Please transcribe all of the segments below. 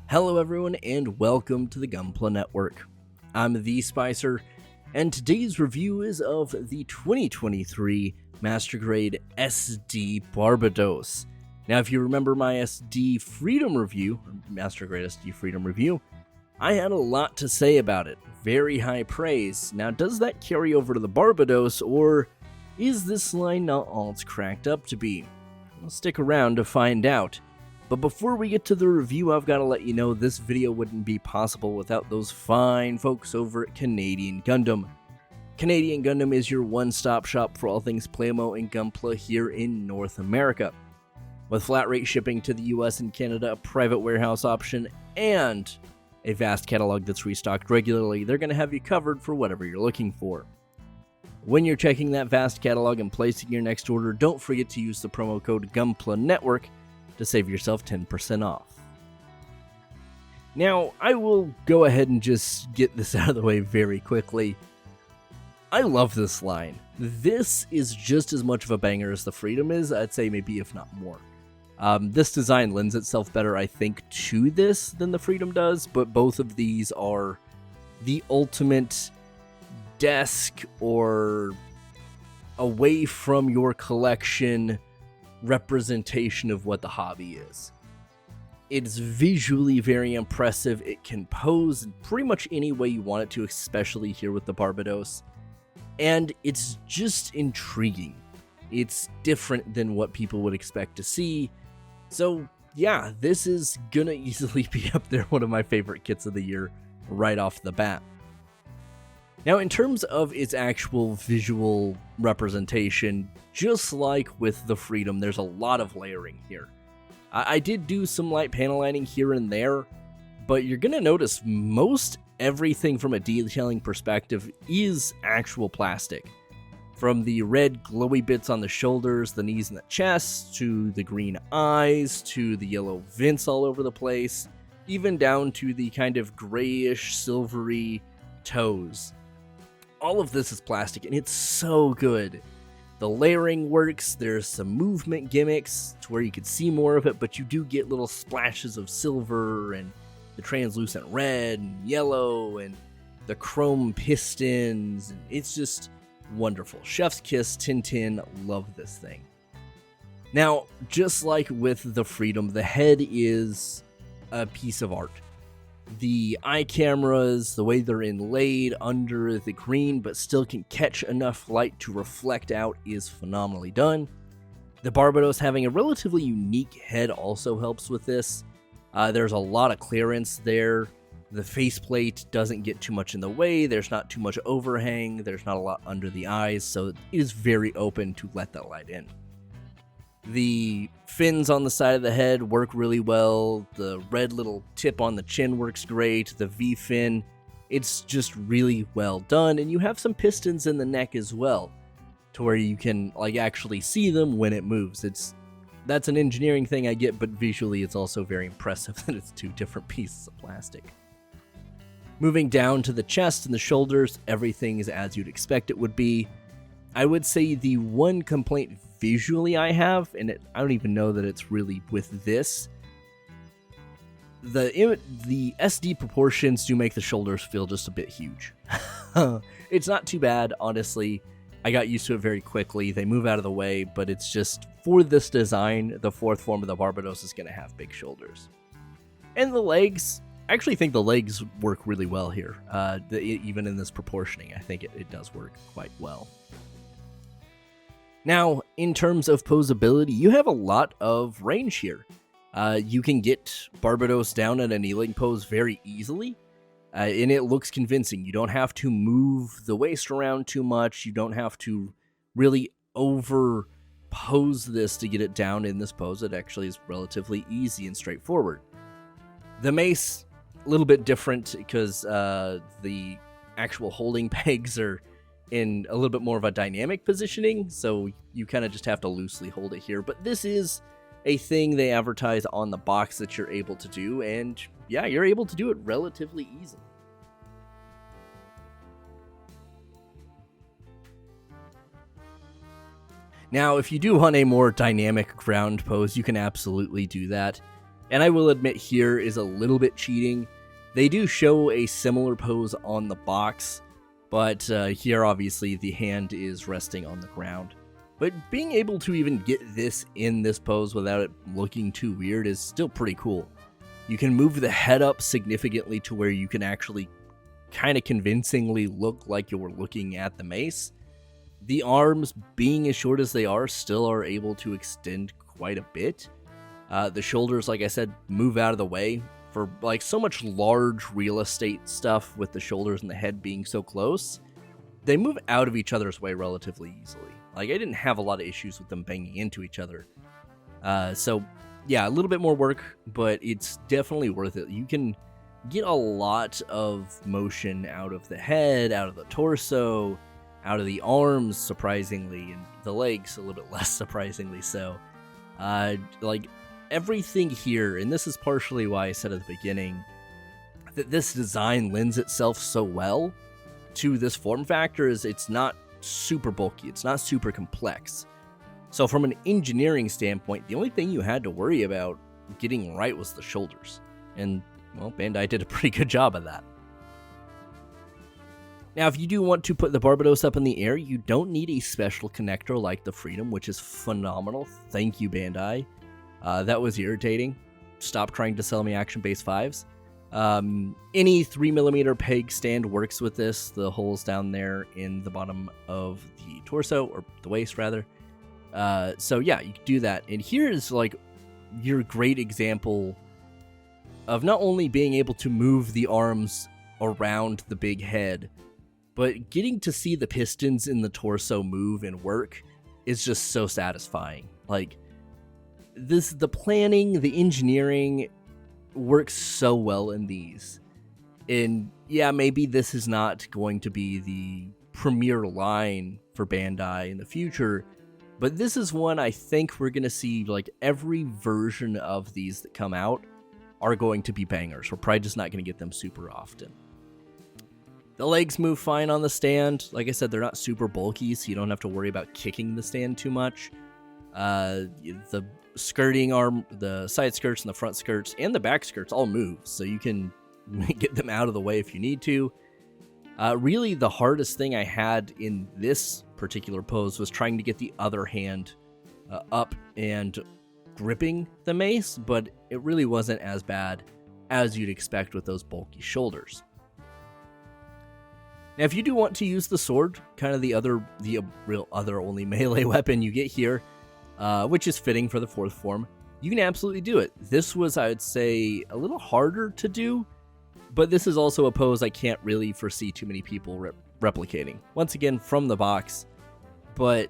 Hello everyone and welcome to the Gunpla Network. I'm the Spicer, and today's review is of the 2023 Master Grade SD Barbatos. Now if you remember my SD Freedom review, Master Grade SD Freedom review, I had a lot to say about it. Very high praise. Now does that carry over to the Barbatos, or is this line not all it's cracked up to be? Well, stick around to find out. But before we get to the review, I've got to let you know this video wouldn't be possible without those fine folks over at Canadian Gundam. Canadian Gundam is your one-stop shop for all things Playmo and Gunpla here in North America. With flat rate shipping to the US and Canada, a private warehouse option, and a vast catalog that's restocked regularly, they're going to have you covered for whatever you're looking for. When you're checking that vast catalog and placing your next order, don't forget to use the promo code Gunpla Network to save yourself 10% off. Now, I will go ahead and just get this out of the way very quickly. I love this line. This is just as much of a banger as the Freedom is, I'd say maybe if not more. This design lends itself better, I think, to this than the Freedom does, but both of these are the ultimate desk or away from your collection representation of what the hobby is. It's visually very impressive. It can pose in pretty much any way you want it to, especially here with the Barbatos. And it's just intriguing. It's different than what people would expect to see. So yeah, this is gonna easily be up there, one of my favorite kits of the year right off the bat. Now, in terms of its actual visual representation, just like with the Freedom, there's a lot of layering here. I did do some light panel lining here and there, but you're going to notice most everything from a detailing perspective is actual plastic. From the red glowy bits on the shoulders, the knees, and the chest, to the green eyes, to the yellow vents all over the place, even down to the kind of grayish, silvery toes. All of this is plastic, and it's so good. The layering works, there's some movement gimmicks to where you can see more of it, but you do get little splashes of silver, and the translucent red, and yellow, and the chrome pistons, and it's just wonderful. Chef's kiss, Tintin, love this thing. Now, just like with the Freedom, the head is a piece of art. The eye cameras, the way they're inlaid under the green but still can catch enough light to reflect out is phenomenally done. The Barbatos having a relatively unique head also helps with this. There's a lot of clearance there. The faceplate doesn't get too much in the way. There's not too much overhang. There's not a lot under the eyes, so it is very open to let that light in. The fins on the side of the head work really well. The red little tip on the chin works great. The V-fin, it's just really well done. And you have some pistons in the neck as well, to where you can actually see them when it moves. That's an engineering thing I get, but visually it's also very impressive that it's two different pieces of plastic. Moving down to the chest and the shoulders, everything is as you'd expect it would be. I would say the one complaint visually I have, and I don't even know that it's really with this, the SD proportions do make the shoulders feel just a bit huge. It's not too bad, honestly. I got used to it very quickly. They move out of the way, but it's just, for this design, the fourth form of the Barbatos is going to have big shoulders. And the legs, I actually think the legs work really well here. Even in this proportioning, I think it does work quite well. Now, in terms of poseability, you have a lot of range here. You can get Barbatos down at a kneeling pose very easily, and it looks convincing. You don't have to move the waist around too much. You don't have to really over-pose this to get it down in this pose. It actually is relatively easy and straightforward. The mace, a little bit different because the actual holding pegs are in a little bit more of a dynamic positioning, so you kind of just have to loosely hold it here. But this is a thing they advertise on the box that you're able to do, and yeah, you're able to do it relatively easily. Now, if you do want a more dynamic ground pose, you can absolutely do that. And I will admit here is a little bit cheating. They do show a similar pose on the box, but here obviously the hand is resting on the ground. But being able to even get this in this pose without it looking too weird is still pretty cool. You can move the head up significantly to where you can actually kind of convincingly look like you're looking at the mace. The arms, being as short as they are, still are able to extend quite a bit. The shoulders, like I said, move out of the way for like so much large real estate stuff with the shoulders and the head being so close. They move out of each other's way relatively easily. Like, I didn't have a lot of issues with them banging into each other. So, yeah, a little bit more work, but it's definitely worth it. You can get a lot of motion out of the head, out of the torso, out of the arms, surprisingly, and the legs a little bit less surprisingly so. Like, everything here, and this is partially why I said at the beginning that this design lends itself so well to this form factor, is it's not super bulky, it's not super complex. So from an engineering standpoint, the only thing you had to worry about getting right was the shoulders. And, well, Bandai did a pretty good job of that. Now, if you do want to put the Barbatos up in the air, you don't need a special connector like the Freedom, which is phenomenal. Thank you, Bandai. That was irritating. Stop trying to sell me action-based 5s. Any 3mm peg stand works with this. The holes down there in the bottom of the torso, or the waist rather. So yeah, you can do that. And here's like your great example of not only being able to move the arms around the big head, but getting to see the pistons in the torso move and work is just so satisfying. Like, the planning, the engineering works so well in these. And yeah, maybe this is not going to be the premier line for Bandai in the future, but this is one I think we're going to see, like, every version of these that come out are going to be bangers. We're probably just not going to get them super often. The legs move fine on the stand. Like I said, they're not super bulky, so you don't have to worry about kicking the stand too much. The skirting arm, the side skirts and the front skirts and the back skirts all move, so you can get them out of the way if you need to. Really, the hardest thing I had in this particular pose was trying to get the other hand up and gripping the mace, but it really wasn't as bad as you'd expect with those bulky shoulders. Now, if you do want to use the sword, kind of the real other only melee weapon you get here, which is fitting for the fourth form, you can absolutely do it. This was, I would say, a little harder to do, but this is also a pose I can't really foresee too many people replicating. Once again, from the box, but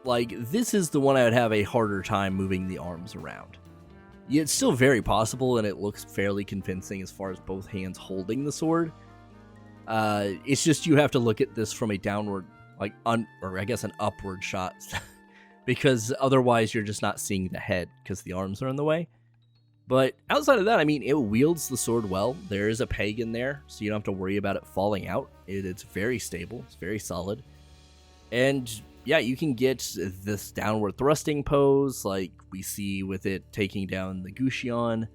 like, this is the one I would have a harder time moving the arms around. It's still very possible, and it looks fairly convincing as far as both hands holding the sword. It's just you have to look at this from a downward, like, or I guess an upward shot, because otherwise you're just not seeing the head because the arms are in the way. But outside of that, I mean, it wields the sword well. There is a peg in there, so you don't have to worry about it falling out. It's very stable. It's very solid. And yeah, you can get this downward thrusting pose like we see with it taking down the Guxion.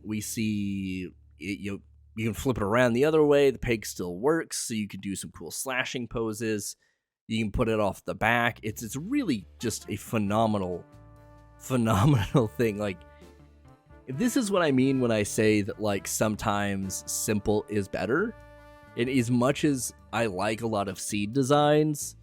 We see it, you can flip it around the other way. The peg still works, so you can do some cool slashing poses. You can put it off the back. It's really just a phenomenal thing. Like, this is what I mean when I say that, like, sometimes simple is better. And as much as I like a lot of seed designs,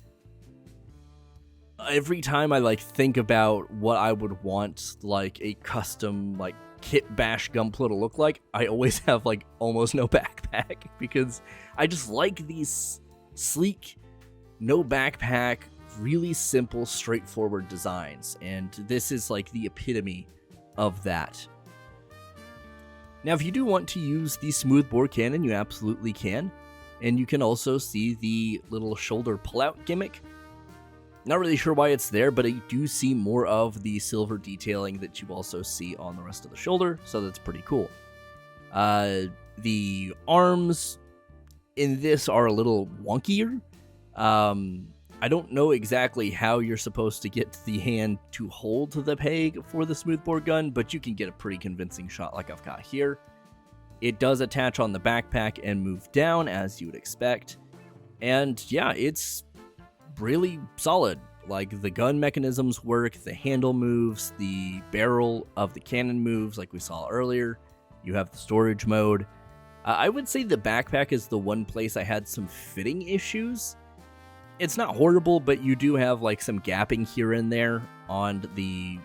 every time I, like, think about what I would want, like, a custom, like, kit bash Gunpla to look like, I always have, like, almost no backpack, because I just like these sleek, no backpack, really simple, straightforward designs, and this is, like, the epitome of that. Now, if you do want to use the smoothbore cannon, you absolutely can, and you can also see the little shoulder pull-out gimmick. Not really sure why it's there, but I do see more of the silver detailing that you also see on the rest of the shoulder, so that's pretty cool. The arms in this are a little wonkier. I don't know exactly how you're supposed to get the hand to hold the peg for the smoothbore gun, but you can get a pretty convincing shot like I've got here. It does attach on the backpack and move down as you would expect. And yeah, it's really solid. Like, the gun mechanisms work, the handle moves, the barrel of the cannon moves like we saw earlier. You have the storage mode. I would say the backpack is the one place I had some fitting issues. It's not horrible, but you do have like some gapping here and there on the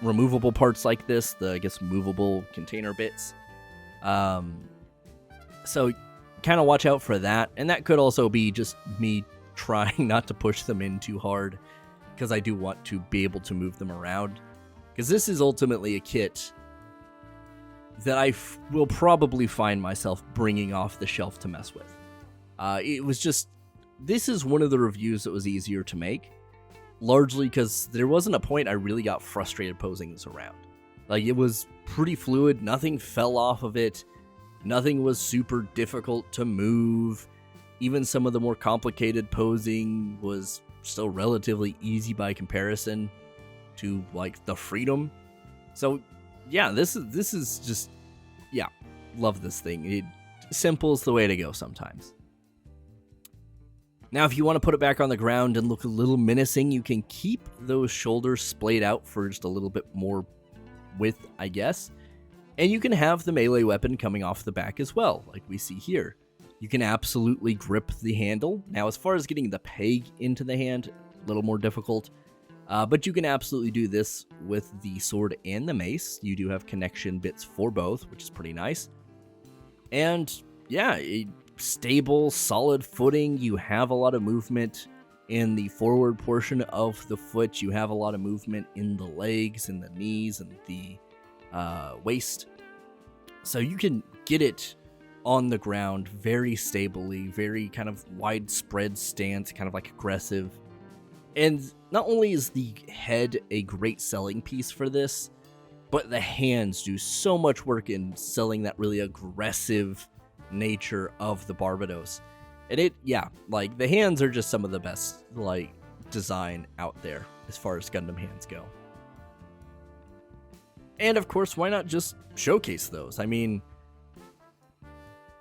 removable parts like this, the, I guess, movable container bits. So kind of watch out for that. And that could also be just me trying not to push them in too hard, because I do want to be able to move them around. Because this is ultimately a kit that I will probably find myself bringing off the shelf to mess with. It was just, this is one of the reviews that was easier to make, largely because there wasn't a point I really got frustrated posing this around. Like, it was pretty fluid, nothing fell off of it, nothing was super difficult to move. Even some of the more complicated posing was still relatively easy by comparison to, like, the Freedom. So yeah, this is just, yeah, love this thing. Simple's the way to go sometimes. Now, if you want to put it back on the ground and look a little menacing, you can keep those shoulders splayed out for just a little bit more width, I guess. And you can have the melee weapon coming off the back as well, like we see here. You can absolutely grip the handle. Now, as far as getting the peg into the hand, a little more difficult. But you can absolutely do this with the sword and the mace. You do have connection bits for both, which is pretty nice. And yeah, stable, solid footing. You have a lot of movement in the forward portion of the foot. You have a lot of movement in the legs and the knees and the waist. So you can get it on the ground very stably, very kind of widespread stance, kind of like aggressive. And not only is the head a great selling piece for this, but the hands do so much work in selling that really aggressive nature of the Barbatos. And like, the hands are just some of the best, like, design out there as far as Gundam hands go. And of course, why not just showcase those? I mean,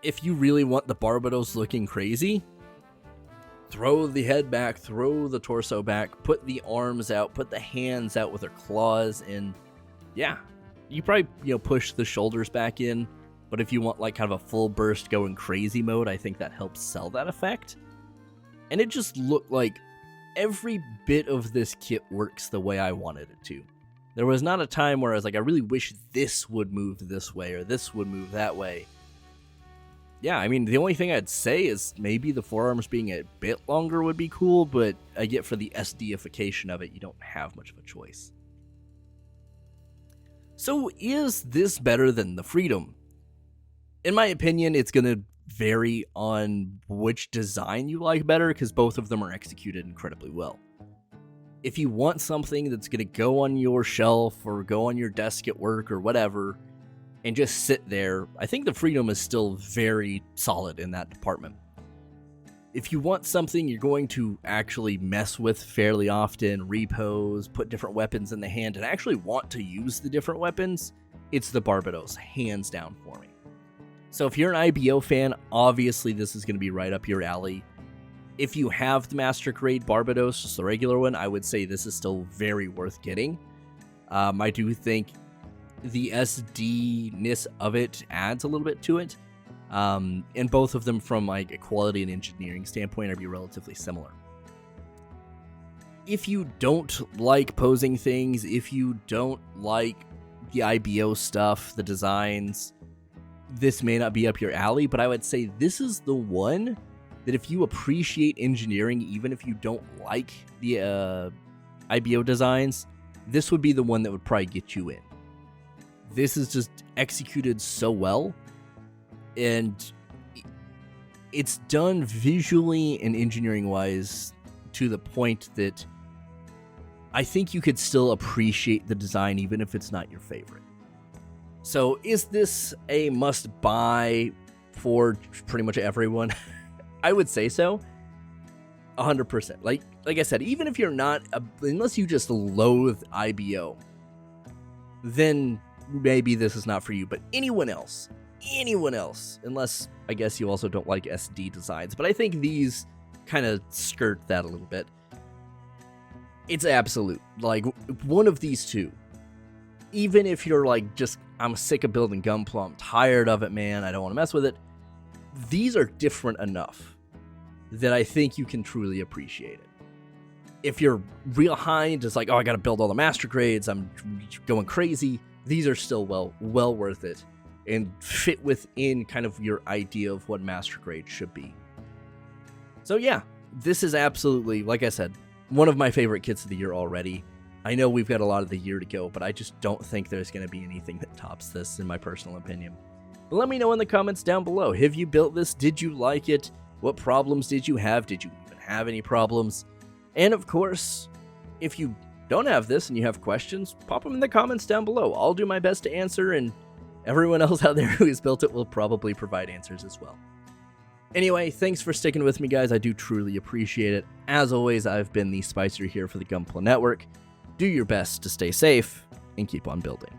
if you really want the Barbatos looking crazy, throw the head back, throw the torso back, put the arms out, put the hands out with their claws, and yeah, you probably, push the shoulders back in. But if you want like kind of a full burst going crazy mode, I think that helps sell that effect. And it just looked like every bit of this kit works the way I wanted it to. There was not a time where I was like, I really wish this would move this way or this would move that way. Yeah, I mean, the only thing I'd say is maybe the forearms being a bit longer would be cool, but I get for the SDification of it, you don't have much of a choice. So is this better than the Freedom? In my opinion, it's going to vary on which design you like better, because both of them are executed incredibly well. If you want something that's going to go on your shelf or go on your desk at work or whatever, and just sit there, I think the Freedom is still very solid in that department. If you want something you're going to actually mess with fairly often, repose, put different weapons in the hand, and actually want to use the different weapons, it's the Barbatos, hands down for me. So if you're an IBO fan, obviously this is going to be right up your alley. If you have the Master Grade Barbatos, just the regular one, I would say this is still very worth getting. I do think the SD-ness of it adds a little bit to it. And both of them from like a quality and engineering standpoint are be relatively similar. If you don't like posing things, if you don't like the IBO stuff, the designs, this may not be up your alley, but I would say this is the one that if you appreciate engineering, even if you don't like the IBO designs, this would be the one that would probably get you in. This is just executed so well, and it's done visually and engineering-wise to the point that I think you could still appreciate the design even if it's not your favorite. So is this a must-buy for pretty much everyone? I would say so. 100%. Like, like I said, even if you're not, unless you just loathe IBO, then maybe this is not for you. But anyone else, unless I guess you also don't like SD designs, but I think these kind of skirt that a little bit. It's absolute, like, one of these two. Even if you're like, just, I'm sick of building Gunpla, I'm tired of it, man, I don't want to mess with it. These are different enough that I think you can truly appreciate it. If you're real high and just like, oh, I gotta build all the master grades, I'm going crazy, these are still well worth it and fit within kind of your idea of what master grade should be. So yeah, this is absolutely, like I said, one of my favorite kits of the year already. I know we've got a lot of the year to go, but I just don't think there's going to be anything that tops this, in my personal opinion. But let me know in the comments down below. Have you built this? Did you like it? What problems did you have? Did you even have any problems? And of course, if you don't have this and you have questions, pop them in the comments down below. I'll do my best to answer, and everyone else out there who has built it will probably provide answers as well. Anyway, thanks for sticking with me, guys. I do truly appreciate it. As always, I've been the Spicer here for the Gunpla Network. Do your best to stay safe and keep on building.